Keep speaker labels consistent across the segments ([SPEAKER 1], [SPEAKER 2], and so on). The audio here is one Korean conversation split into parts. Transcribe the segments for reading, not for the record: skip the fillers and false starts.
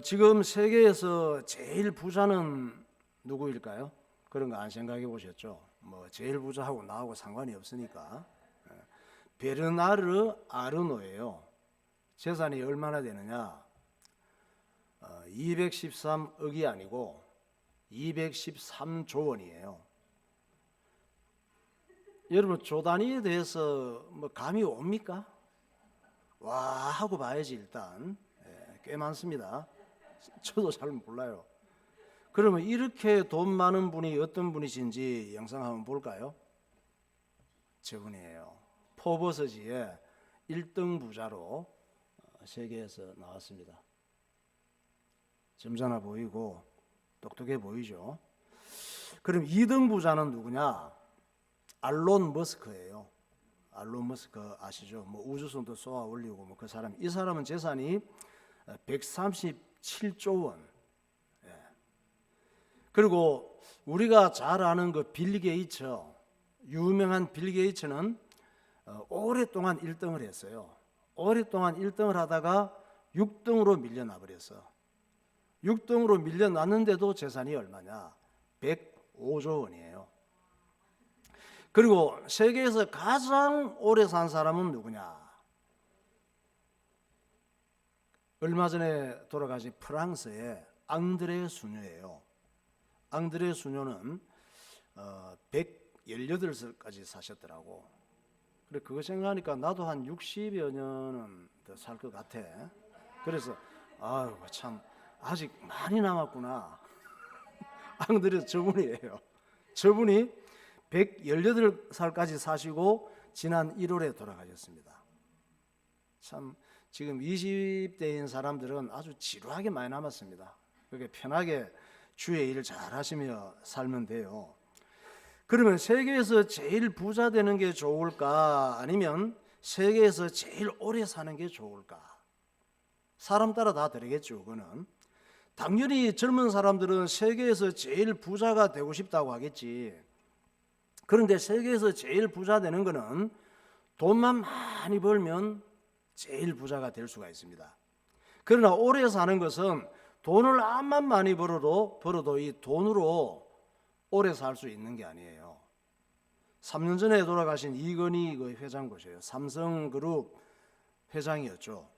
[SPEAKER 1] 지금 세계에서 제일 부자는 누구일까요? 그런 거 안 생각해 보셨죠? 뭐 제일 부자하고 나하고 상관이 없으니까. 베르나르 아르노예요. 재산이 얼마나 되느냐? 213억이 아니고 213조 원이에요. 여러분 조 단위에 대해서 뭐 감이 옵니까? 와 하고 봐야지 일단. 꽤 많습니다. 저도 잘 몰라요. 그러면 이렇게 돈 많은 분이 어떤 분이신지 영상 한번 볼까요? 저분이에요. 포버스지의 1등 부자로 세계에서 나왔습니다. 점잖아 보이고 똑똑해 보이죠? 그럼 2등 부자는 누구냐? 알론 머스크예요. 알론 머스크 아시죠? 뭐 우주선도 쏘아 올리고 뭐 그 사람. 이 사람은 재산이 137조 원. 그리고 우리가 잘 아는 그 빌 게이츠, 유명한 빌 게이츠는 오랫동안 1등을 했어요. 오랫동안 1등을 하다가 6등으로 밀려나 버렸어. 6등으로 밀려났는데도 재산이 얼마냐? 105조 원이에요. 그리고 세계에서 가장 오래 산 사람은 누구냐? 얼마 전에 돌아가신 프랑스의 앙드레 수녀예요. 앙드레 수녀는 118살까지 사셨더라고. 그래 그거 생각하니까 나도 한 60여 년은 더 살 것 같아. 그래서 아유 참 아직 많이 남았구나. 앙드레 저분이에요. 저분이 118살까지 사시고 지난 1월에 돌아가셨습니다. 참 지금 20대인 사람들은 아주 지루하게 많이 남았습니다. 그렇게 편하게 주의 일을 잘 하시며 살면 돼요. 그러면 세계에서 제일 부자 되는 게 좋을까? 아니면 세계에서 제일 오래 사는 게 좋을까? 사람 따라 다 다르겠죠. 그거는 당연히 젊은 사람들은 세계에서 제일 부자가 되고 싶다고 하겠지. 그런데 세계에서 제일 부자 되는 거는 돈만 많이 벌면 제일 부자가 될 수가 있습니다. 그러나 오래 사는 것은 돈을 암만 많이 벌어도 이 돈으로 오래 살 수 있는 게 아니에요. 3년 전에 돌아가신 이건희 그 회장 보세요. 삼성그룹 회장이었죠.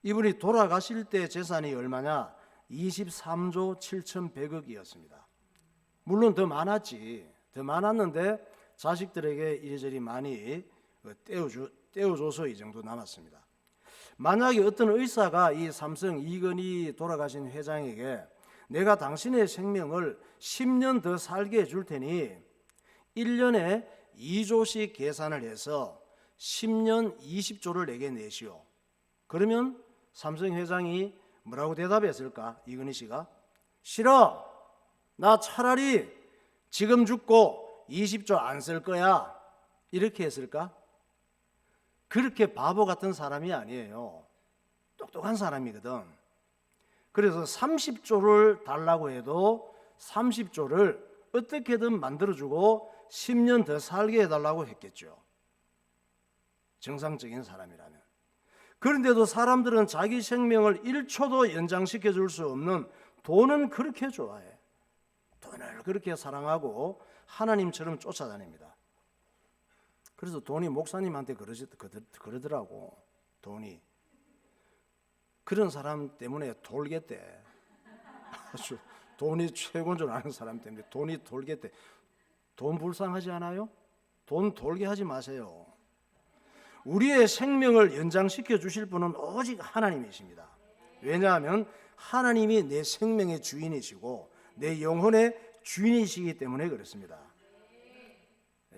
[SPEAKER 1] 이분이 돌아가실 때 재산이 얼마냐? 23조 7,100억이었습니다. 물론 더 많았지. 더 많았는데 자식들에게 이리저리 많이 떼어줘서 이 정도 남았습니다. 만약에 어떤 의사가 이 삼성 이건희 돌아가신 회장에게 내가 당신의 생명을 10년 더 살게 해줄 테니 1년에 2조씩 계산을 해서 10년 20조를 내게 내시오. 그러면 삼성 회장이 뭐라고 대답했을까? 이건희 씨가 싫어. 나 차라리 지금 죽고 20조 안 쓸 거야. 이렇게 했을까? 그렇게 바보 같은 사람이 아니에요. 똑똑한 사람이거든. 그래서 30조를 달라고 해도 30조를 어떻게든 만들어주고 10년 더 살게 해달라고 했겠죠. 정상적인 사람이라면. 그런데도 사람들은 자기 생명을 1초도 연장시켜 줄 수 없는 돈은 그렇게 좋아해. 돈을 그렇게 사랑하고 하나님처럼 쫓아다닙니다. 그래서 돈이 목사님한테 그러더라고. 돈이 그런 사람 때문에 돌겠대. 아주 돈이 최고인 줄 아는 사람 때문에 돈이 돌겠대. 돈 불쌍하지 않아요? 돈 돌게 하지 마세요. 우리의 생명을 연장시켜 주실 분은 오직 하나님이십니다. 왜냐하면 하나님이 내 생명의 주인이시고 내 영혼의 주인이시기 때문에 그렇습니다.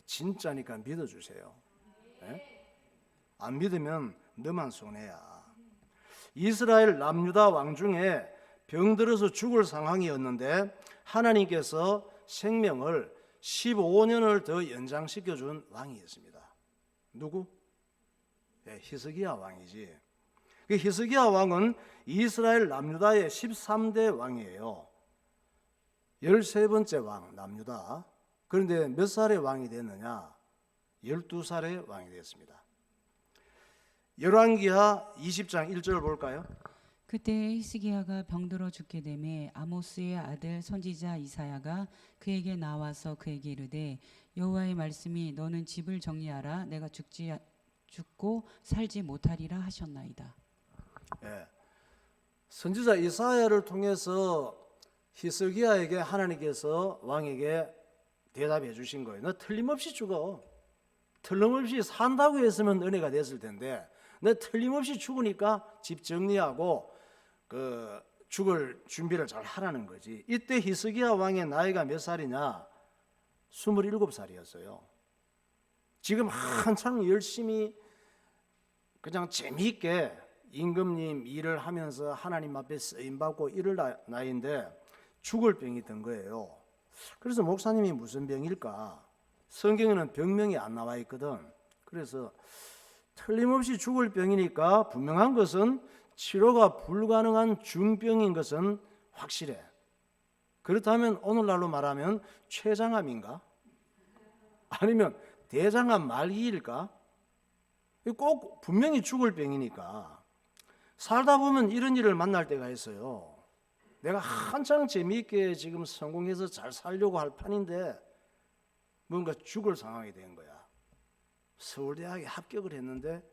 [SPEAKER 1] 진짜니까 믿어주세요. 네? 안 믿으면 너만 손해야. 이스라엘 남유다 왕 중에 병들어서 죽을 상황이었는데 하나님께서 생명을 15년을 더 연장시켜준 왕이었습니다. 누구? 네, 히스기야 왕이지. 그 히스기야 왕은 이스라엘 남유다의 13대 왕이에요. 13번째 왕 남유다. 그런데 몇 살의 왕이 됐느냐? 12살의 왕이 됐습니다. 열왕기하 20장 1절 볼까요?
[SPEAKER 2] 그때 히스기야가 병들어 죽게 되매 아모스의 아들 선지자 이사야가 그에게 나와서 그에게 이르되 여호와의 말씀이 너는 집을 정리하라 내가 죽고 살지 못하리라 하셨나이다.
[SPEAKER 1] 예. 선지자 이사야를 통해서 히스기야에게 하나님께서 왕에게 대답해 주신 거예요. 너 틀림없이 죽어. 틀림없이 산다고 했으면 은혜가 됐을 텐데 너 틀림없이 죽으니까 집 정리하고 그 죽을 준비를 잘 하라는 거지. 이때 히스기야 왕의 나이가 몇 살이냐? 27살이었어요. 지금 한창 열심히 그냥 재미있게 임금님 일을 하면서 하나님 앞에 쓰임받고 이럴 나이인데 죽을 병이 든 거예요. 그래서 목사님이 무슨 병일까? 성경에는 병명이 안 나와 있거든. 그래서 틀림없이 죽을 병이니까 분명한 것은 치료가 불가능한 중병인 것은 확실해. 그렇다면 오늘날로 말하면 췌장암인가? 아니면 대장암 말기일까? 꼭 분명히 죽을 병이니까 살다 보면 이런 일을 만날 때가 있어요. 내가 한창 재미있게 지금 성공해서 잘 살려고 할 판인데 뭔가 죽을 상황이 된 거야. 서울대학에 합격을 했는데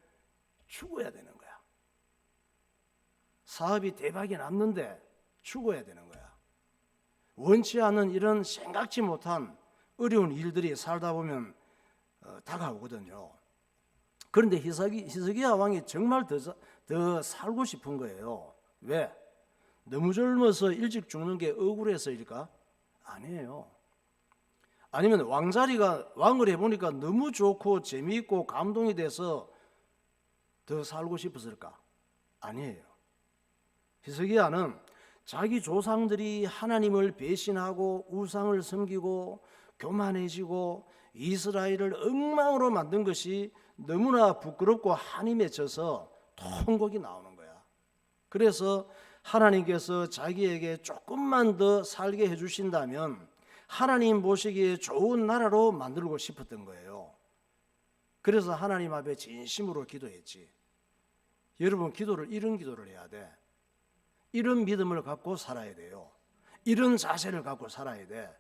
[SPEAKER 1] 죽어야 되는 거야. 사업이 대박이 났는데 죽어야 되는 거야. 원치 않은 이런 생각지 못한 어려운 일들이 살다 보면 다가오거든요. 그런데 히스기야 왕이 정말 더 살고 싶은 거예요. 왜? 너무 젊어서 일찍 죽는 게 억울해서일까? 아니에요. 아니면 왕을 해보니까 너무 좋고 재미있고 감동이 돼서 더 살고 싶었을까? 아니에요. 히스기야는 자기 조상들이 하나님을 배신하고 우상을 섬기고 교만해지고 이스라엘을 엉망으로 만든 것이 너무나 부끄럽고 한이 맺혀서 통곡이 나오는 거야. 그래서 하나님께서 자기에게 조금만 더 살게 해주신다면 하나님 보시기에 좋은 나라로 만들고 싶었던 거예요. 그래서 하나님 앞에 진심으로 기도했지. 여러분, 이런 기도를 해야 돼. 이런 믿음을 갖고 살아야 돼요. 이런 자세를 갖고 살아야 돼.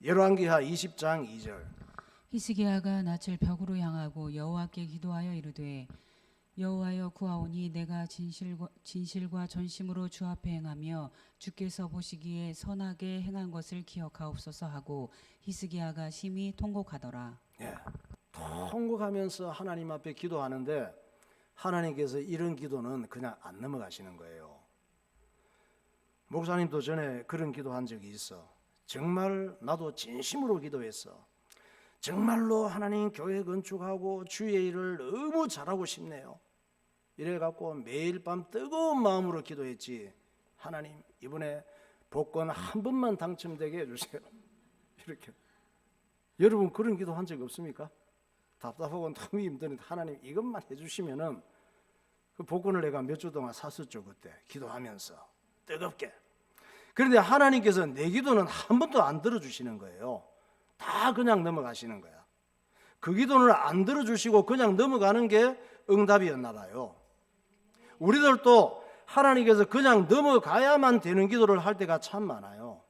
[SPEAKER 1] 열왕기하 20장 2절.
[SPEAKER 2] 히스기야가 낯을 벽으로 향하고 여호와께 기도하여 이르되 여호와여 구하오니 내가 진실과 전심으로 주 앞에 행하며 주께서 보시기에 선하게 행한 것을 기억하옵소서 하고 히스기야가 심히 통곡하더라.
[SPEAKER 1] 예, 통곡하면서 하나님 앞에 기도하는데 하나님께서 이런 기도는 그냥 안 넘어가시는 거예요. 목사님도 전에 그런 기도한 적이 있어. 정말 나도 진심으로 기도했어. 정말로 하나님 교회 건축하고 주의 일을 너무 잘하고 싶네요. 이래갖고 매일 밤 뜨거운 마음으로 기도했지. 하나님, 이번에 복권 한 번만 당첨되게 해주세요. 이렇게. 여러분 그런 기도 한 적 없습니까? 답답하고 너무 힘드는데 하나님 이것만 해주시면은 그 복권을 내가 몇 주 동안 샀었죠. 그때 기도하면서 뜨겁게. 그런데 하나님께서 내 기도는 한 번도 안 들어주시는 거예요. 다 그냥 넘어가시는 거야. 그 기도는 안 들어주시고 그냥 넘어가는 게 응답이었나 봐요. 우리들도 하나님께서 그냥 넘어가야만 되는 기도를 할 때가 참 많아요.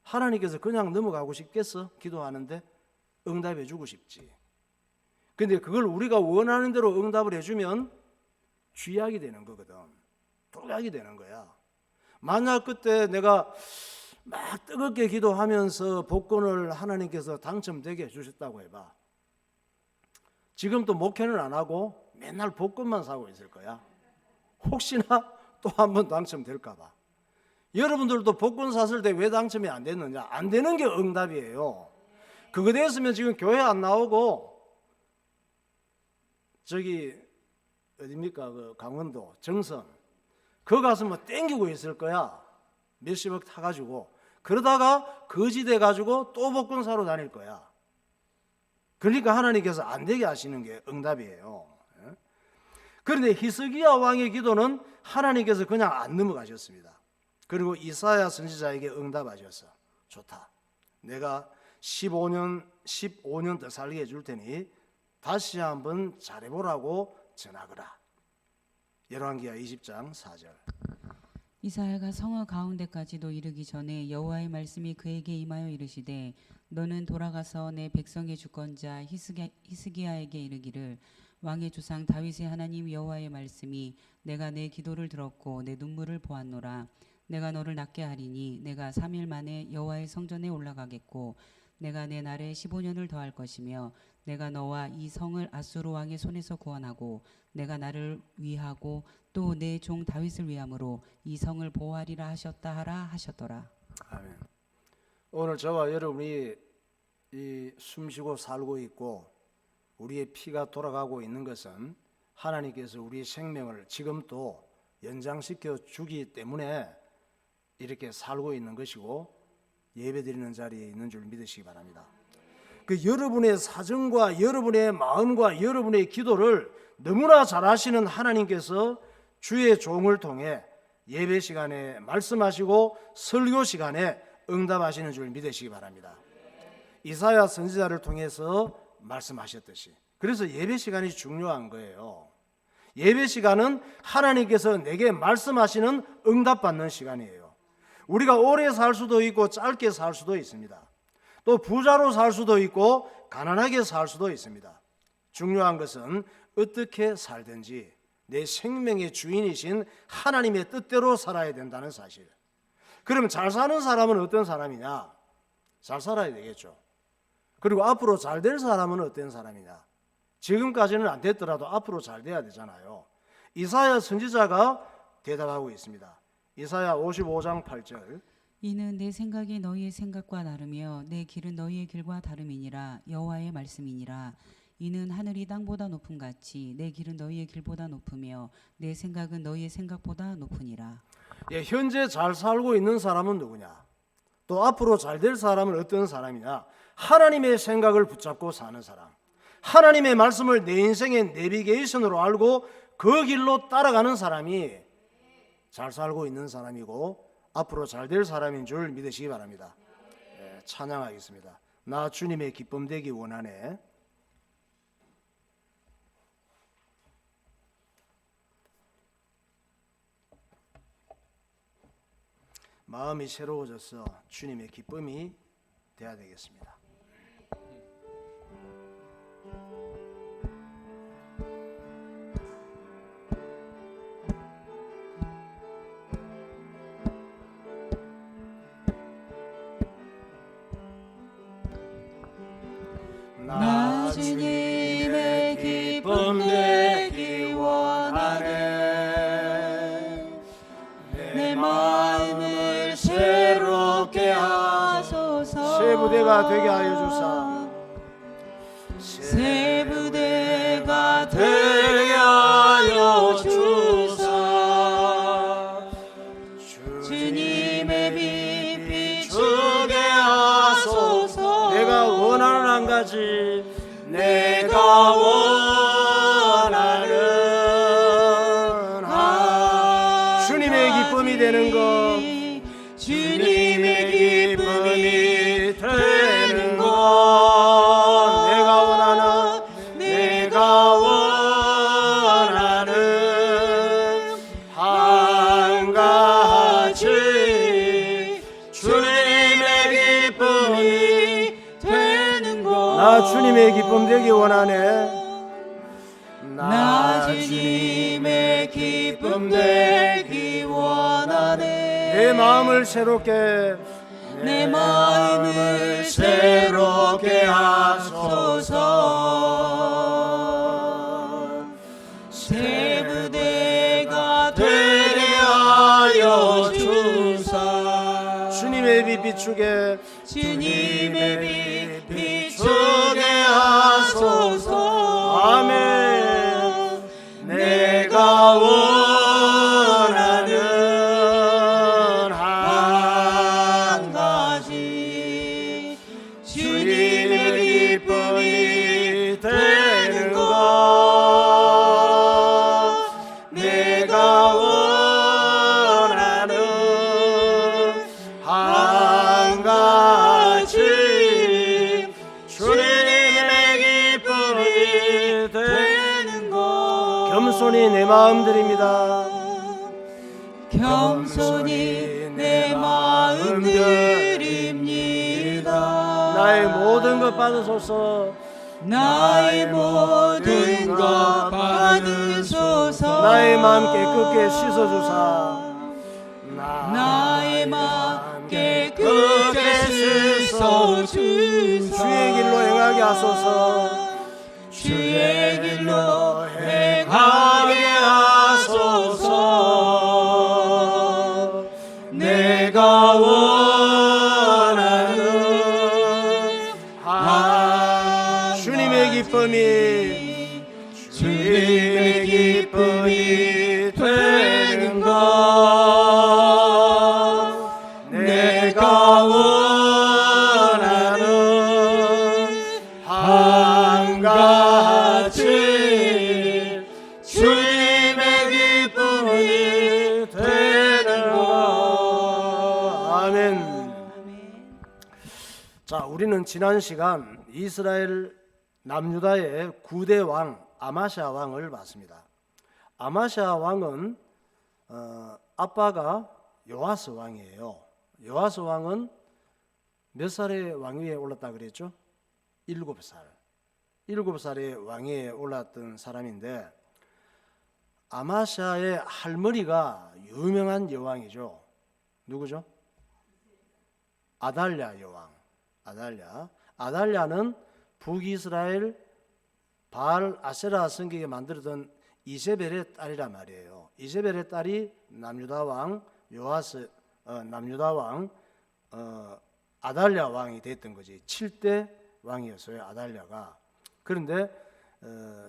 [SPEAKER 1] 하나님께서 그냥 넘어가고 싶겠어? 기도하는데 응답해 주고 싶지. 근데 그걸 우리가 원하는 대로 응답을 해주면 쥐약이 되는 거거든. 독약이 되는 거야. 만약 그때 내가 막 뜨겁게 기도하면서 복권을 하나님께서 당첨되게 해주셨다고 해봐. 지금 또 목회는 안 하고 맨날 복권만 사고 있을 거야. 혹시나 또 한 번 당첨될까 봐. 여러분들도 복권 샀을 때 왜 당첨이 안 됐느냐? 안 되는 게 응답이에요. 그거 됐으면 지금 교회 안 나오고 저기 어딥니까? 그 강원도 정선 거 가서 뭐 땡기고 있을 거야. 몇십억 타가지고 그러다가 거지돼 가지고 또 복권 사러 다닐 거야. 그러니까 하나님께서 안 되게 하시는 게 응답이에요. 그런데 히스기야 왕의 기도는 하나님께서 그냥 안 넘어가셨습니다. 그리고 이사야 선지자에게 응답하셨어. 좋다. 내가 15년 더 살게 해줄 테니 다시 한번 잘해보라고 전하거라. 열왕기하 20장 4절.
[SPEAKER 2] 이사야가 성읍 가운데까지도 이르기 전에 여호와의 말씀이 그에게 임하여 이르시되 너는 돌아가서 내 백성의 주권자 히스기야에게 이르기를 왕의 조상 다윗의 하나님 여호와의 말씀이 내가 내 기도를 들었고 내 눈물을 보았노라. 내가 너를 낫게 하리니 내가 3일 만에 여호와의 성전에 올라가겠고 내가 내 날에 15년을 더할 것이며 내가 너와 이 성을 아수르 왕의 손에서 구원하고 내가 나를 위하고 또 내 종 다윗을 위함으로 이 성을 보호하리라 하셨다 하라 하셨더라.
[SPEAKER 1] 아멘. 오늘 저와 여러분이 이 숨쉬고 살고 있고 우리의 피가 돌아가고 있는 것은 하나님께서 우리의 생명을 지금 또 연장시켜 주기 때문에 이렇게 살고 있는 것이고 예배드리는 자리에 있는 줄 믿으시기 바랍니다. 그 여러분의 사정과 여러분의 마음과 여러분의 기도를 너무나 잘 아시는 하나님께서 주의 종을 통해 예배 시간에 말씀하시고 설교 시간에 응답하시는 줄 믿으시기 바랍니다. 이사야 선지자를 통해서 말씀하셨듯이. 그래서 예배 시간이 중요한 거예요. 예배 시간은 하나님께서 내게 말씀하시는 응답받는 시간이에요. 우리가 오래 살 수도 있고 짧게 살 수도 있습니다. 또 부자로 살 수도 있고 가난하게 살 수도 있습니다. 중요한 것은 어떻게 살든지 내 생명의 주인이신 하나님의 뜻대로 살아야 된다는 사실. 그럼 잘 사는 사람은 어떤 사람이냐? 잘 살아야 되겠죠. 그리고 앞으로 잘 될 사람은 어떤 사람이냐? 지금까지는 안 됐더라도 앞으로 잘 돼야 되잖아요. 이사야 선지자가 대답하고 있습니다. 이사야 55장 8절.
[SPEAKER 2] 이는 내 생각이 너희의 생각과 다르며 내 길은 너희의 길과 다름이니라. 여호와의 말씀이니라. 이는 하늘이 땅보다 높음 같이 내 길은 너희의 길보다 높으며 내 생각은 너희의 생각보다 높으니라.
[SPEAKER 1] 예, 현재 잘 살고 있는 사람은 누구냐? 또 앞으로 잘 될 사람은 어떤 사람이냐? 하나님의 생각을 붙잡고 사는 사람, 하나님의 말씀을 내 인생의 내비게이션으로 알고 그 길로 따라가는 사람이 잘 살고 있는 사람이고 앞으로 잘 될 사람인 줄 믿으시기 바랍니다. 예, 찬양하겠습니다. 나 주님의 기쁨 되기 원하네. 마음이 새로워져서 주님의 기쁨이 되어야 되겠습니다.
[SPEAKER 2] 나 주님의 기쁨 되기 원하네. 내 마음을 새롭게 하소서.
[SPEAKER 1] 새 부대가 되게 하여 주사.
[SPEAKER 2] 새 부대가 되게 하여 주사. 주님의 빛 비추게 하소서.
[SPEAKER 1] 내가 원하는 한 가지,
[SPEAKER 2] 내가 원하는 한
[SPEAKER 1] 주님의 기쁨이 되는 것,
[SPEAKER 2] 주님의 기쁨이 되는 것.
[SPEAKER 1] 내가 원하는 한 가지, 주님의 기쁨이
[SPEAKER 2] 되는 것.
[SPEAKER 1] 나 주님의 기쁨 되기 원하네.
[SPEAKER 2] 나 주님의 기쁨 되기 원하네.
[SPEAKER 1] 내 마음을 새롭게,
[SPEAKER 2] 내 마음을 새롭게 하소서. 새 부대가 되게 하여 주사.
[SPEAKER 1] 주님의 빛 비추게,
[SPEAKER 2] 주님의 빛 비추게 하소서.
[SPEAKER 1] 아멘.
[SPEAKER 2] 내가 원하는 한 가지, 주님의 기쁨이 되는 것. 내가 원하는 한 가지,
[SPEAKER 1] 겸손히 내 마음 드립니다.
[SPEAKER 2] 겸손히 내 마음 드립니다.
[SPEAKER 1] 나의 모든 것 받으소서.
[SPEAKER 2] 나의 모든 것 받으소서.
[SPEAKER 1] 나의 마음 깨끗게 씻어주사.
[SPEAKER 2] 나의 마음 깨끗게 씻어주사.
[SPEAKER 1] 주의 길로 행하게 하소서.
[SPEAKER 2] 주의 길로 행하게 하소서. 내가 원하는
[SPEAKER 1] 주님의 기쁨이 되는 것. 내가 원하는 한 가지 주님의 기쁨이 되는 것. 아멘. 자, 우리는 지난 시간 이스라엘 남유다의 9대 왕 아마샤 왕을 봤습니다. 아마샤 왕은 아빠가 요아스 왕이에요. 요아스 왕은 몇 살에 왕위에 올랐다 그랬죠? 7살. 7살에 왕위에 올랐던 사람인데 아마샤의 할머니가 유명한 여왕이죠. 누구죠? 아달랴 여왕. 아달랴는 북이스라엘 바알 아세라 성경에 만들었던 이세벨의 딸이란 말이에요. 이세벨의 딸이 남유다 왕 요아스 남유다 왕 아달랴 왕이 됐던 거지. 7대 왕이었어요, 아달랴가. 그런데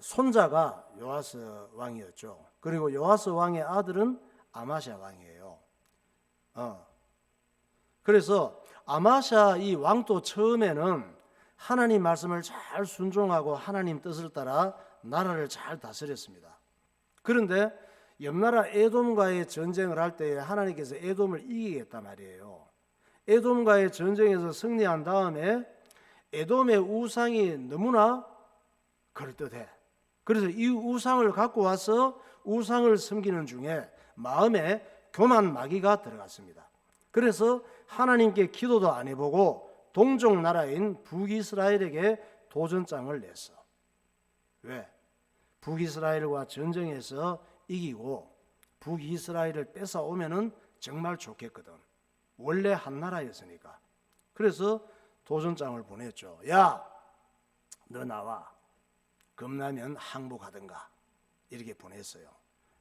[SPEAKER 1] 손자가 요아스 왕이었죠. 그리고 요아스 왕의 아들은 아마샤 왕이에요. 그래서 아마샤 이 왕도 처음에는 하나님 말씀을 잘 순종하고 하나님 뜻을 따라 나라를 잘 다스렸습니다. 그런데 옆나라 에돔과의 전쟁을 할 때 하나님께서 에돔을 이기겠단 말이에요. 에돔과의 전쟁에서 승리한 다음에 에돔의 우상이 너무나 그럴듯해. 그래서 이 우상을 갖고 와서 우상을 섬기는 중에 마음에 교만 마귀가 들어갔습니다. 그래서 하나님께 기도도 안 해보고 동족 나라인 북이스라엘에게 도전장을 냈어. 왜? 북이스라엘과 전쟁에서 이기고 북이스라엘을 뺏어오면은 정말 좋겠거든. 원래 한 나라였으니까. 그래서 도전장을 보냈죠. 야, 너 나와. 겁나면 항복하든가. 이렇게 보냈어요.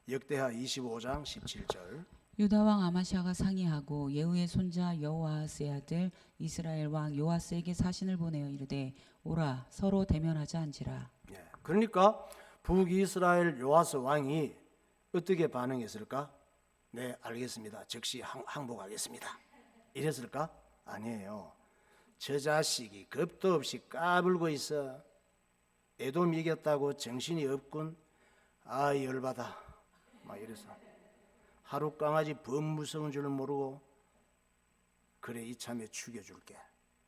[SPEAKER 1] 역대하 25장 17절.
[SPEAKER 2] 유다 왕 아마시아가 상의하고 예후의 손자 여호아스의 아들 이스라엘 왕 요아스에게 사신을 보내어 이르되 오라 서로 대면하자 한지라.
[SPEAKER 1] 그러니까 북이스라엘 요아스 왕이 어떻게 반응했을까? 네, 알겠습니다. 즉시 항복하겠습니다. 이랬을까? 아니에요. 저 자식이 겁도 없이 까불고 있어. 에돔 이겼다고 정신이 없군. 아, 열받아. 막 이래서 하루 강아지 범 무서운 줄은 모르고 그래 이참에 죽여줄게.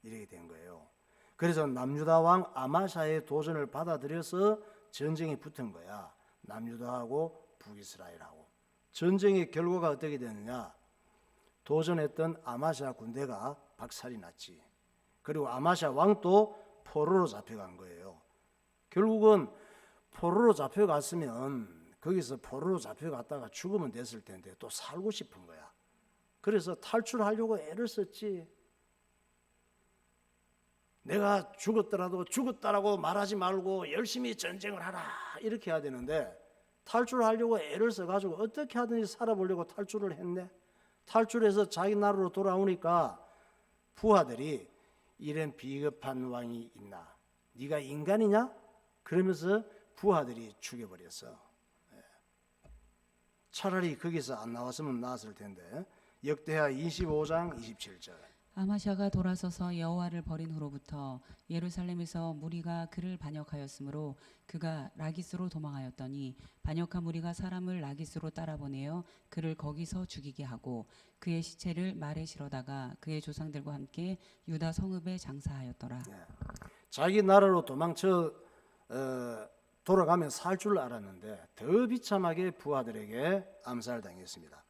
[SPEAKER 1] 이렇게 된 거예요. 그래서 남유다 왕 아마샤의 도전을 받아들여서 전쟁이 붙은 거야. 남유다하고 북이스라엘하고. 전쟁의 결과가 어떻게 되느냐? 도전했던 아마샤 군대가 박살이 났지. 그리고 아마샤 왕도 포로로 잡혀간 거예요. 결국은 포로로 잡혀갔으면 거기서 포로로 잡혀갔다가 죽으면 됐을 텐데 또 살고 싶은 거야. 그래서 탈출하려고 애를 썼지. 내가 죽었더라도 죽었다라고 말하지 말고 열심히 전쟁을 하라 이렇게 해야 되는데 탈출하려고 애를 써가지고 어떻게 하든지 살아보려고 탈출을 했네. 탈출해서 자기 나라로 돌아오니까 부하들이 이런 비겁한 왕이 있나? 네가 인간이냐? 그러면서 부하들이 죽여버렸어. 차라리 거기서 안 나왔으면 나았을 텐데. 역대하 25장 27절.
[SPEAKER 2] 아마샤가 돌아서서 여호와를 버린 후로부터 예루살렘에서 무리가 그를 반역하였으므로 그가 라기스로 도망하였더니 반역한 무리가 사람을 라기스로 따라보내어 그를 거기서 죽이게 하고 그의 시체를 말에 실어다가 그의 조상들과 함께 유다 성읍에 장사하였더라.
[SPEAKER 1] 자기 나라로 도망쳐 돌아가면 살 줄 알았는데 더 비참하게 부하들에게 암살당했습니다.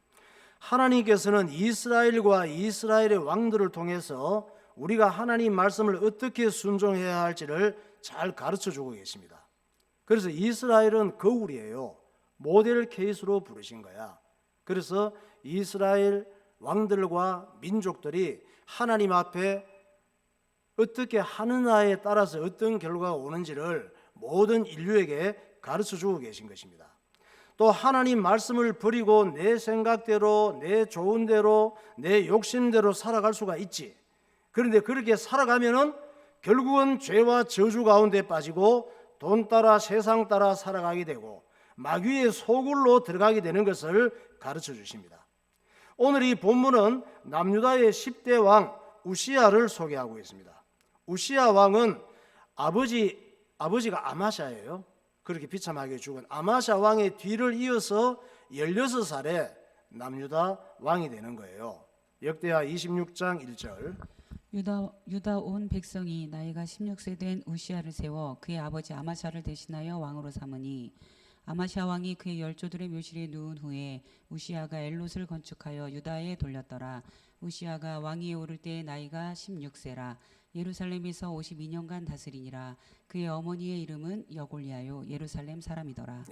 [SPEAKER 1] 하나님께서는 이스라엘과 이스라엘의 왕들을 통해서 우리가 하나님 말씀을 어떻게 순종해야 할지를 잘 가르쳐주고 계십니다. 그래서 이스라엘은 거울이에요. 모델 케이스로 부르신 거야. 그래서 이스라엘 왕들과 민족들이 하나님 앞에 어떻게 하느냐에 따라서 어떤 결과가 오는지를 모든 인류에게 가르쳐주고 계신 것입니다. 또 하나님 말씀을 버리고 내 생각대로, 내 좋은 대로, 내 욕심대로 살아갈 수가 있지. 그런데 그렇게 살아가면은 결국은 죄와 저주 가운데 빠지고 돈 따라 세상 따라 살아가게 되고 마귀의 소굴로 들어가게 되는 것을 가르쳐 주십니다. 오늘 이 본문은 남유다의 10대 왕 우시야를 소개하고 있습니다. 우시야 왕은 아버지가 아마샤예요. 그렇게 비참하게 죽은 아마샤 왕의 뒤를 이어서 16살에 남유다 왕이 되는 거예요. 역대하 26장 1절.
[SPEAKER 2] 유다 온 백성이 나이가 16세 된 우시야를 세워 그의 아버지 아마샤를 대신하여 왕으로 삼으니 아마샤 왕이 그의 열조들의 묘실에 누운 후에 우시야가 엘롯을 건축하여 유다에 돌렸더라. 우시야가 왕위에 오를 때의 나이가 16세라. 예루살렘에서 52년간 다스리니라. 그의 어머니의 이름은 여골리아요 예루살렘 사람이더라.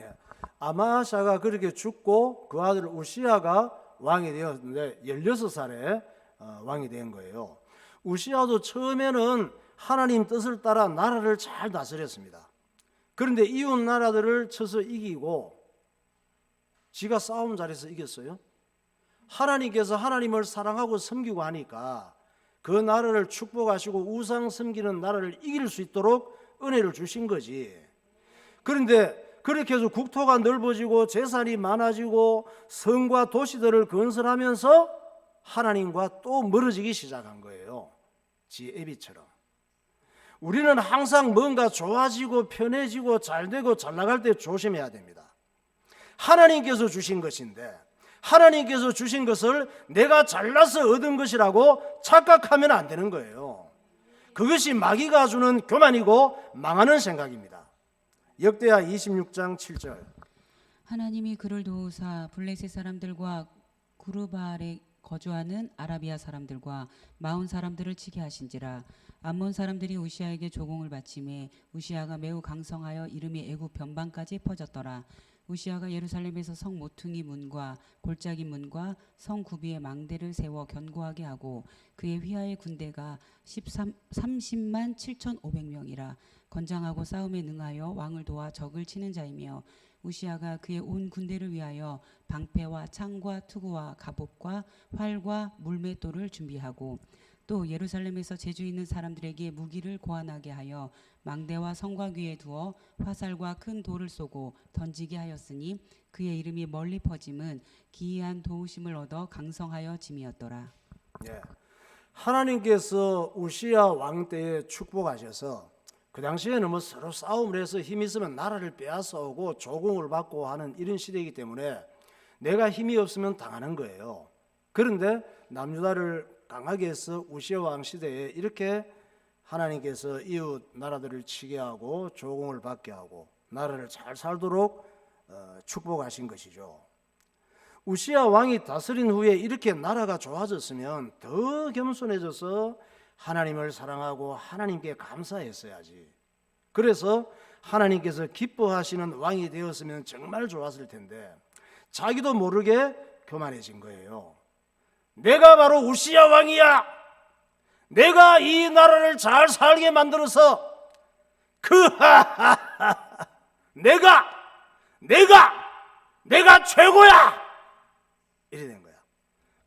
[SPEAKER 1] 아마샤가 그렇게 죽고 그 아들 우시야가 왕이 되었는데 16살에 왕이 된 거예요. 우시야도 처음에는 하나님 뜻을 따라 나라를 잘 다스렸습니다. 그런데 이웃 나라들을 쳐서 이기고 지가 싸움 잘해서 이겼어요. 하나님께서 하나님을 사랑하고 섬기고 하니까 그 나라를 축복하시고 우상 섬기는 나라를 이길 수 있도록 은혜를 주신 거지. 그런데 그렇게 해서 국토가 넓어지고 재산이 많아지고 성과 도시들을 건설하면서 하나님과 또 멀어지기 시작한 거예요. 지 애비처럼. 우리는 항상 뭔가 좋아지고 편해지고 잘되고 잘나갈 때 조심해야 됩니다. 하나님께서 주신 것인데 하나님께서 주신 것을 내가 잘나서 얻은 것이라고 착각하면 안 되는 거예요. 그것이 마귀가 주는 교만이고 망하는 생각입니다. 역대하 26장 7절.
[SPEAKER 2] 하나님이 그를 도우사 블레셋 사람들과 구르바알에 거주하는 아라비아 사람들과 마온 사람들을 치게 하신지라. 암몬 사람들이 우시야에게 조공을 바치매 우시야가 매우 강성하여 이름이 애굽 변방까지 퍼졌더라. 우시야가 예루살렘에서 성 모퉁이 문과 골짜기 문과 성 구비의 망대를 세워 견고하게 하고 그의 휘하의 군대가 30만 7,500명이라. 건장하고 싸움에 능하여 왕을 도와 적을 치는 자이며 우시야가 그의 온 군대를 위하여 방패와 창과 투구와 갑옷과 활과 물맷돌을 준비하고 또 예루살렘에서 재주 있는 사람들에게 무기를 고안하게 하여 망대와 성곽 위에 두어 화살과 큰 돌을 쏘고 던지게 하였으니 그의 이름이 멀리 퍼짐은 기이한 도우심을 얻어 강성하여 짐이었더라.
[SPEAKER 1] 하나님께서 우시야 왕 때에 축복하셔서 그 당시에는 뭐 서로 싸움을 해서 힘 있으면 나라를 빼앗아오고 조공을 받고 하는 이런 시대이기 때문에 내가 힘이 없으면 당하는 거예요. 그런데 남유다를 강하게 해서 우시야 왕 시대에 이렇게 하나님께서 이웃 나라들을 치게 하고 조공을 받게 하고 나라를 잘 살도록 축복하신 것이죠. 우시야 왕이 다스린 후에 이렇게 나라가 좋아졌으면 더 겸손해져서 하나님을 사랑하고 하나님께 감사했어야지. 그래서 하나님께서 기뻐하시는 왕이 되었으면 정말 좋았을 텐데 자기도 모르게 교만해진 거예요. 내가 바로 우시야 왕이야. 내가 이 나라를 잘 살게 만들어서 내가 최고야. 이래 된 거야.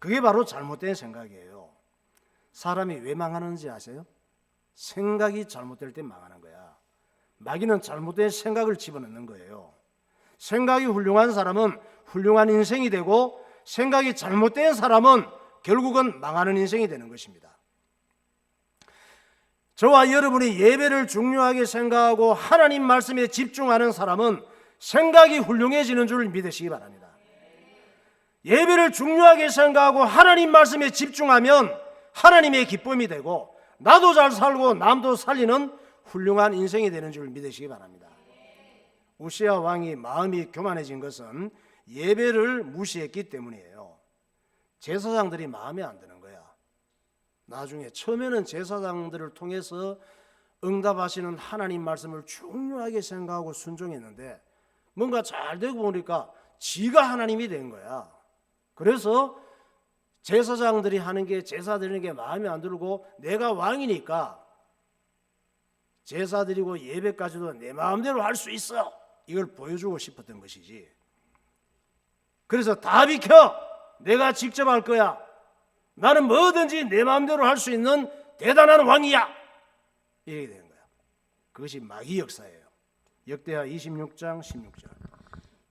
[SPEAKER 1] 그게 바로 잘못된 생각이에요. 사람이 왜 망하는지 아세요? 생각이 잘못될 때 망하는 거야. 마귀는 잘못된 생각을 집어넣는 거예요. 생각이 훌륭한 사람은 훌륭한 인생이 되고 생각이 잘못된 사람은 결국은 망하는 인생이 되는 것입니다. 저와 여러분이 예배를 중요하게 생각하고 하나님 말씀에 집중하는 사람은 생각이 훌륭해지는 줄 믿으시기 바랍니다. 예배를 중요하게 생각하고 하나님 말씀에 집중하면 하나님의 기쁨이 되고 나도 잘 살고 남도 살리는 훌륭한 인생이 되는 줄 믿으시기 바랍니다. 우시야 왕이 마음이 교만해진 것은 예배를 무시했기 때문이에요. 제사장들이 마음에 안 드는 거야. 나중에 처음에는 제사장들을 통해서 응답하시는 하나님 말씀을 중요하게 생각하고 순종했는데 뭔가 잘 되고 보니까 지가 하나님이 된 거야. 그래서 제사장들이 하는 게, 제사 드리는 게 마음에 안 들고 내가 왕이니까 제사 드리고 예배까지도 내 마음대로 할 수 있어, 이걸 보여주고 싶었던 것이지. 그래서 다 비켜, 내가 직접 할 거야, 나는 뭐든지 내 마음대로 할 수 있는 대단한 왕이야, 이렇게 된 거야. 그것이 마귀 역사예요. 역대하 26장 16절.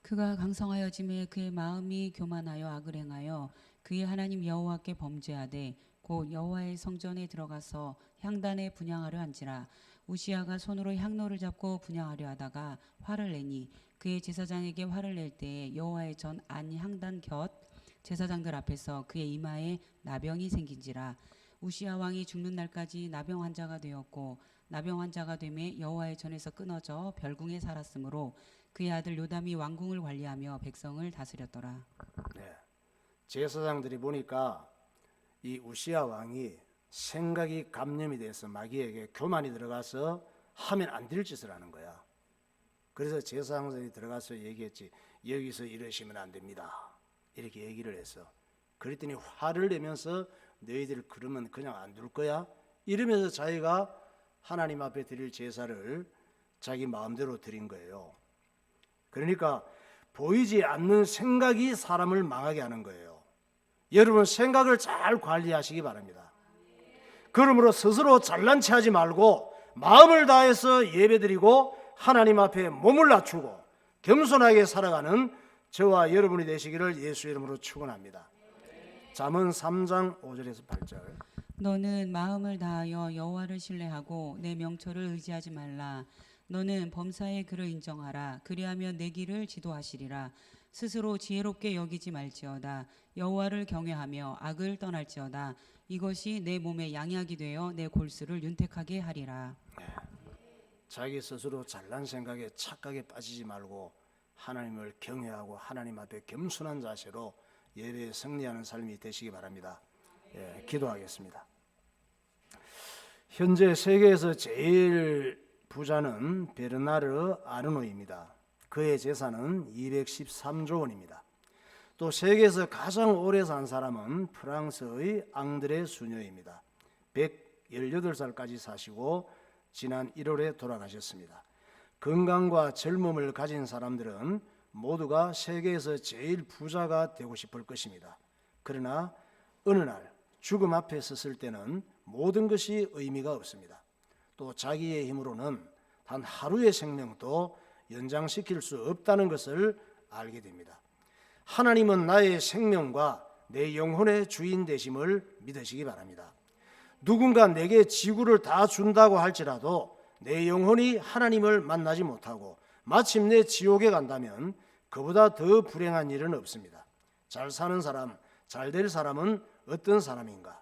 [SPEAKER 2] 그가 강성하여짐에 그의 마음이 교만하여 악을 행하여 그의 하나님 여호와께 범죄하되 곧 여호와의 성전에 들어가서 향단에 분향하려 한지라. 우시야가 손으로 향로를 잡고 분향하려 하다가 화를 내니 그의 제사장에게 화를 낼 때에 여호와의 전 안 향단 곁 제사장들 앞에서 그의 이마에 나병이 생긴지라. 우시야 왕이 죽는 날까지 나병 환자가 되었고 나병 환자가 되매 여호와의 전에서 끊어져 별궁에 살았으므로 그의 아들 요담이 왕궁을 관리하며 백성을 다스렸더라.
[SPEAKER 1] 네. 제사장들이 보니까 이 우시야 왕이 생각이 감염이 돼서 마귀에게 교만이 들어가서 하면 안 될 짓을 하는 거야. 그래서 제사장들이 들어가서 얘기했지, 여기서 이러시면 안 됩니다, 이렇게 얘기를 했어. 그랬더니 화를 내면서 너희들 그러면 그냥 안 둘 거야, 이러면서 자기가 하나님 앞에 드릴 제사를 자기 마음대로 드린 거예요. 그러니까 보이지 않는 생각이 사람을 망하게 하는 거예요. 여러분, 생각을 잘 관리하시기 바랍니다. 그러므로 스스로 잘난 체하지 말고 마음을 다해서 예배드리고 하나님 앞에 몸을 낮추고 겸손하게 살아가는 저와 여러분이 되시기를 예수 이름으로 축원합니다. 잠언 3장 5절에서 8절.
[SPEAKER 2] 너는 마음을 다하여 여호와를 신뢰하고 내 명철을 의지하지 말라. 너는 범사의 그를 인정하라. 그리하면 내 길을 지도하시리라. 스스로 지혜롭게 여기지 말지어다. 여호와를 경외하며 악을 떠날지어다. 이것이 내 몸의 양약이 되어 내 골수를 윤택하게 하리라.
[SPEAKER 1] 자기 스스로 잘난 생각에 착각에 빠지지 말고 하나님을 경외하고 하나님 앞에 겸손한 자세로 예배에 승리하는 삶이 되시기 바랍니다. 기도하겠습니다. 현재 세계에서 제일 부자는 베르나르 아르노입니다. 그의 재산은 213조 원입니다. 또 세계에서 가장 오래 산 사람은 프랑스의 앙드레 수녀입니다. 118살까지 사시고 지난 1월에 돌아가셨습니다. 건강과 젊음을 가진 사람들은 모두가 세계에서 제일 부자가 되고 싶을 것입니다. 그러나 어느 날 죽음 앞에 섰을 때는 모든 것이 의미가 없습니다. 또 자기의 힘으로는 단 하루의 생명도 연장시킬 수 없다는 것을 알게 됩니다. 하나님은 나의 생명과 내 영혼의 주인 되심을 믿으시기 바랍니다. 누군가 내게 지구를 다 준다고 할지라도 내 영혼이 하나님을 만나지 못하고 마침내 지옥에 간다면 그보다 더 불행한 일은 없습니다. 잘 사는 사람, 잘 될 사람은 어떤 사람인가?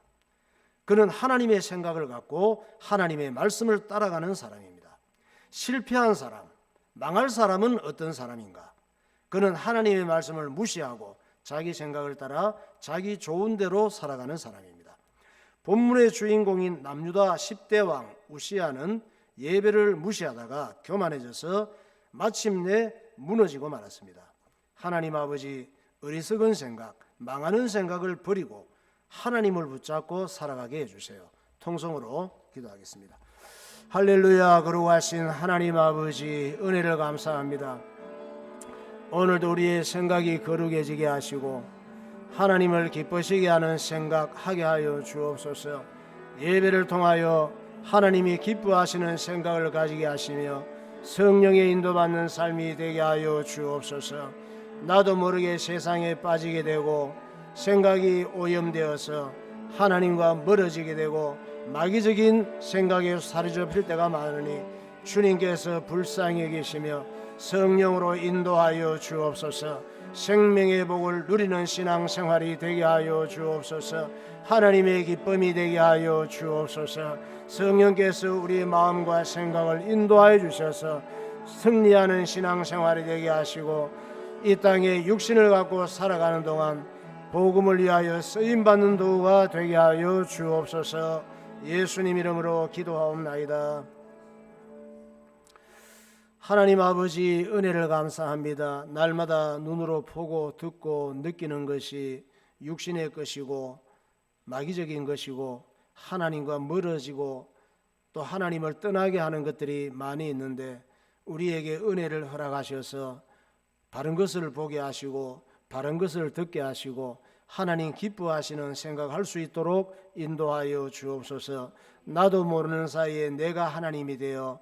[SPEAKER 1] 그는 하나님의 생각을 갖고 하나님의 말씀을 따라가는 사람입니다. 실패한 사람, 망할 사람은 어떤 사람인가? 그는 하나님의 말씀을 무시하고 자기 생각을 따라 자기 좋은 대로 살아가는 사람입니다. 본문의 주인공인 남유다 10대 왕 우시야는 예배를 무시하다가 교만해져서 마침내 무너지고 말았습니다. 하나님 아버지, 어리석은 생각, 망하는 생각을 버리고 하나님을 붙잡고 살아가게 해주세요. 통성으로 기도하겠습니다. 할렐루야. 거룩하신 하나님 아버지, 은혜를 감사합니다. 오늘도 우리의 생각이 거룩해지게 하시고 하나님을 기쁘시게 하는 생각하게 하여 주옵소서. 예배를 통하여 하나님이 기뻐하시는 생각을 가지게 하시며 성령의 인도받는 삶이 되게 하여 주옵소서. 나도 모르게 세상에 빠지게 되고 생각이 오염되어서 하나님과 멀어지게 되고 마귀적인 생각에 사로잡힐 때가 많으니 주님께서 불쌍히 여기시며 성령으로 인도하여 주옵소서. 생명의 복을 누리는 신앙생활이 되게 하여 주옵소서. 하나님의 기쁨이 되게 하여 주옵소서. 성령께서 우리의 마음과 생각을 인도하여 주셔서 승리하는 신앙생활이 되게 하시고 이 땅에 육신을 갖고 살아가는 동안 복음을 위하여 쓰임받는 도가 되게 하여 주옵소서. 예수님 이름으로 기도하옵나이다. 하나님 아버지, 은혜를 감사합니다. 날마다 눈으로 보고 듣고 느끼는 것이 육신의 것이고 마귀적인 것이고 하나님과 멀어지고 또 하나님을 떠나게 하는 것들이 많이 있는데, 우리에게 은혜를 허락하셔서 바른 것을 보게 하시고 바른 것을 듣게 하시고 하나님 기뻐하시는 생각할 수 있도록 인도하여 주옵소서. 나도 모르는 사이에 내가 하나님이 되어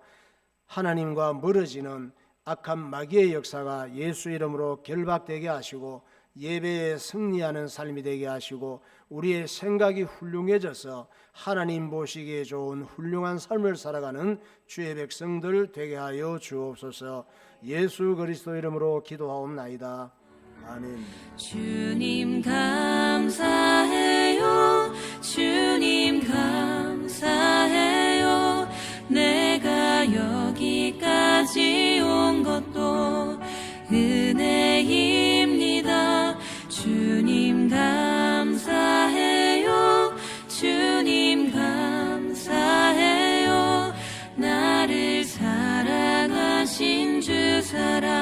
[SPEAKER 1] 하나님과 멀어지는 악한 마귀의 역사가 예수 이름으로 결박되게 하시고 예배에 승리하는 삶이 되게 하시고 우리의 생각이 훌륭해져서 하나님 보시기에 좋은 훌륭한 삶을 살아가는 주의 백성들 되게 하여 주옵소서. 예수 그리스도 이름으로 기도하옵나이다. 아멘.
[SPEAKER 2] 주님 감사해요. 주님 감사해요. 내가 여기까지 온 것도 은혜입니다. 주님 감사해요. 주님 감사해요. 나를 사랑하신 주 사랑